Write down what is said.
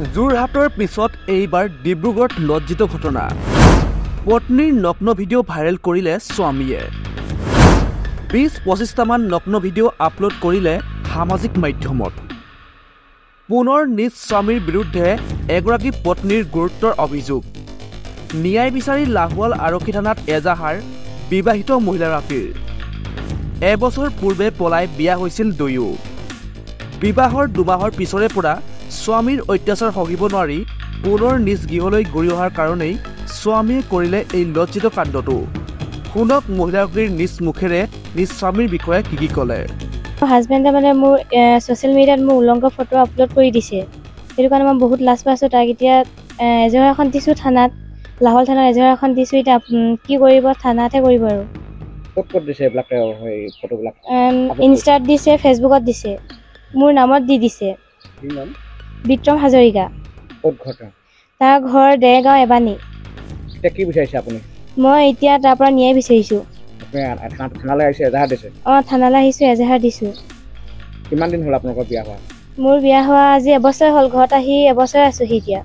যোৰহাটৰ পিছত এইবাৰ ডিব্ৰুগড়ত লজ্জিত ঘটনা। পত্নীৰ নগ্ন ভিডিঅ' ভাইৰেল কৰিলে স্বামীয়ে। ২০-২৫টামান নগ্ন ভিডিঅ' আপলোড কৰিলে সামাজিক মাধ্যমত। পুনৰ নিজ স্বামীৰ বিৰুদ্ধে এগৰাকী পত্নীৰ গুৰুতৰ অভিযোগ। ন্যায় বিচাৰি লাহোৱাল আৰক্ষী থানাত এজাহাৰ বিবাহিত মহিলাগৰাকীৰ। এবছৰ পূৰ্বে পলাই বিয়া হৈছিল দুয়ো। বিবাহৰ দুমাহৰ পিছৰে পৰা স্বামীৰ অত্যাচাৰ সহিব নোৱাৰি পুনৰ নিজ গৃহলৈ ঘূৰি অহাৰ কাৰণেই স্বামীয়ে কৰিলে এই লজ্জিত কাণ্ডটো। শুনক মহিলাগৰাকীৰ নিজ মুখেৰে নিজ স্বামীৰ বিষয়ে কি ক'লে। হাজবেণ্ডে মানে মোৰ ছ'চিয়েল মিডিয়াত মোৰ উলংগ ফটো আপলোড কৰি দিছে। সেইটো কাৰণে মই বহুত লাজ পাইছোঁ। তাক এতিয়া এজাহাৰ এখন দিছোঁ থানাত, লাহোৱাল থানাত এজাহাৰ এখন দিছোঁ। এতিয়া কি কৰিব, থানাতহে কৰিব আৰু। ক'ত দিছে এইবিলাক ফটোবিলাক? ইনষ্টাত দিছে, ফেচবুকত দিছে, মোৰ নামত দি দিছে। বিক্ৰম হাজৰিকা। ক'ত ঘৰ? তাৰ ঘৰ দেৰগাঁও এবানী। এতিয়া কি বিচাৰিছে আপুনি? মই এতিয়া তাৰ পৰা ন্যায় বিচাৰিছোঁ। থানালৈ আহিছে, এজাহাৰ দিছে? থানালৈ আহিছোঁ, এজাহাৰ দিছোঁ। কিমান দিন হ'ল আপোনালোকৰ বিয়া হোৱা? মোৰ বিয়া হোৱা আজি এবছৰ হ'ল। ঘৰত আহি এবছৰ আছোঁহি এতিয়া।